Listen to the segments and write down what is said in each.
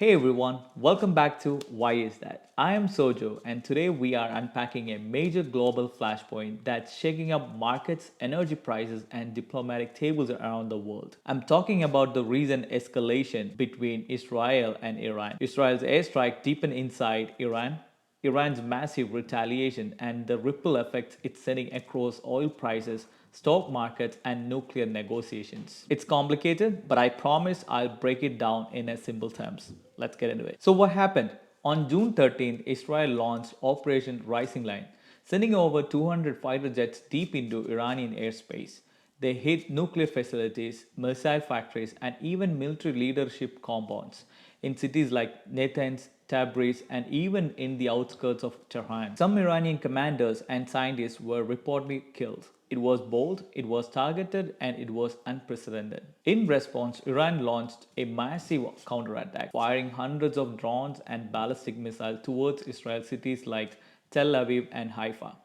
Hey everyone, welcome back to Why Is That? I am Sojo and today we are unpacking a major global flashpoint that's shaking up markets, energy prices, and diplomatic tables around the world. I'm talking about the recent escalation between Israel and Iran. Israel's airstrike deepened inside Iran, Iran's massive retaliation, and the ripple effects it's sending across oil prices, stock markets, and nuclear negotiations. It's complicated, but I promise I'll break it down in a simple terms. Let's get into it. So, what happened? On June 13th, Israel launched Operation Rising Line, sending over 200 fighter jets deep into Iranian airspace. They hit nuclear facilities, missile factories, and even military leadership compounds in cities like Natanz, Tabriz, and even in the outskirts of Tehran. Some Iranian commanders and scientists were reportedly killed. It was bold, it was targeted, and it was unprecedented. In response, Iran launched a massive counterattack, firing hundreds of drones and ballistic missiles towards Israel cities like Tel Aviv and Haifa.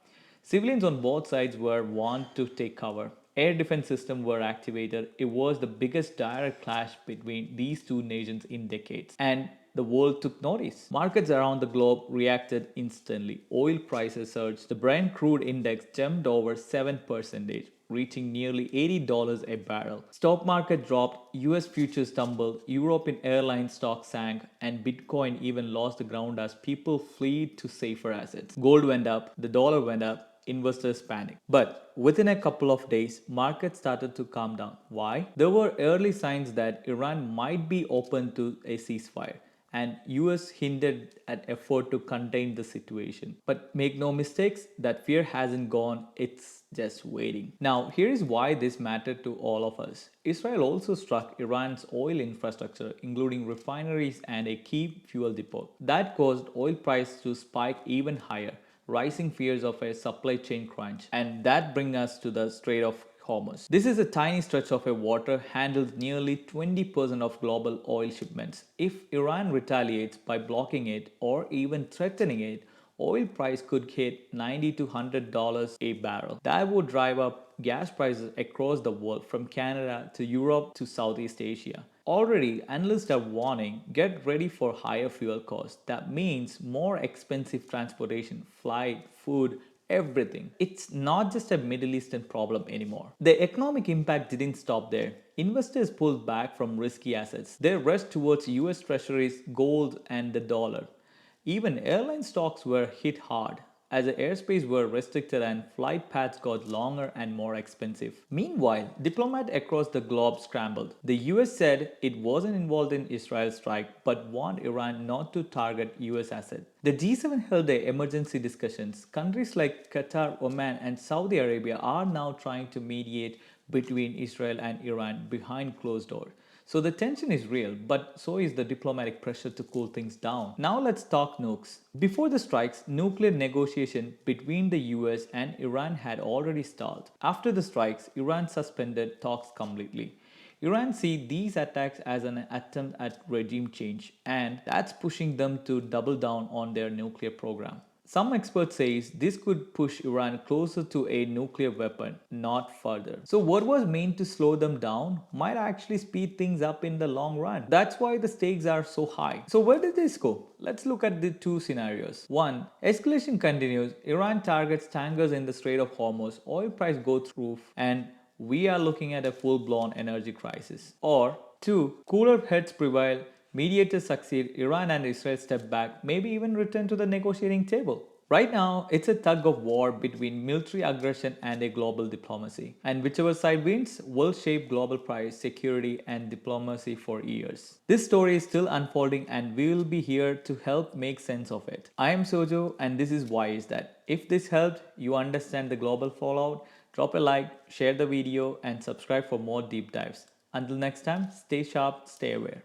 Civilians on both sides were warned to take cover. Air defense systems were activated. It was the biggest direct clash between these two nations in decades. And the world took notice. Markets around the globe reacted instantly. Oil prices surged. The Brent crude index jumped over 7%, reaching nearly $80 a barrel. Stock market dropped, US futures tumbled, European airline stocks sank, and Bitcoin even lost the ground as people fled to safer assets. Gold went up, the dollar went up, investors panicked. But within a couple of days, markets started to calm down. Why? There were early signs that Iran might be open to a ceasefire and US hinted at effort to contain the situation. But make no mistakes, that fear hasn't gone, it's just waiting. Now, here is why this mattered to all of us. Israel also struck Iran's oil infrastructure, including refineries and a key fuel depot. That caused oil prices to spike even higher, rising fears of a supply chain crunch. And that brings us to the Strait of Hormuz. This is a tiny stretch of a water handles nearly 20% of global oil shipments. If Iran retaliates by blocking it or even threatening it, oil price could hit $90 to $100 a barrel. That would drive up gas prices across the world from Canada to Europe to Southeast Asia. Already, analysts are warning get ready for higher fuel costs. That means more expensive transportation, flight, food, everything. It's not just a Middle Eastern problem anymore. The economic impact didn't stop there. Investors pulled back from risky assets. They rushed towards US treasuries, gold, and the dollar. Even airline stocks were hit hard as the airspace were restricted and flight paths got longer and more expensive. Meanwhile, diplomats across the globe scrambled. The US said it wasn't involved in Israel's strike but warned Iran not to target US assets. The G7 held their emergency discussions. Countries like Qatar, Oman, and Saudi Arabia are now trying to mediate between Israel and Iran behind closed doors. So the tension is real, but so is the diplomatic pressure to cool things down. Now let's talk nukes. Before the strikes, nuclear negotiation between the US and Iran had already stalled. After the strikes, Iran suspended talks completely. Iran sees these attacks as an attempt at regime change, and that's pushing them to double down on their nuclear program. Some experts say this could push Iran closer to a nuclear weapon, not further. So what was meant to slow them down might actually speed things up in the long run. That's why the stakes are so high. So where did this go? Let's look at the two scenarios. One, escalation continues. Iran targets tankers in the Strait of Hormuz. Oil price goes through roof and we are looking at a full-blown energy crisis. Or two, cooler heads prevail. Mediators succeed, Iran and Israel step back, maybe even return to the negotiating table. Right now, it's a tug of war between military aggression and a global diplomacy. And whichever side wins will shape global price, security, and diplomacy for years. This story is still unfolding and we will be here to help make sense of it. I am Sojo and this is Why Is That? If this helped you understand the global fallout, drop a like, share the video, and subscribe for more deep dives. Until next time, stay sharp, stay aware.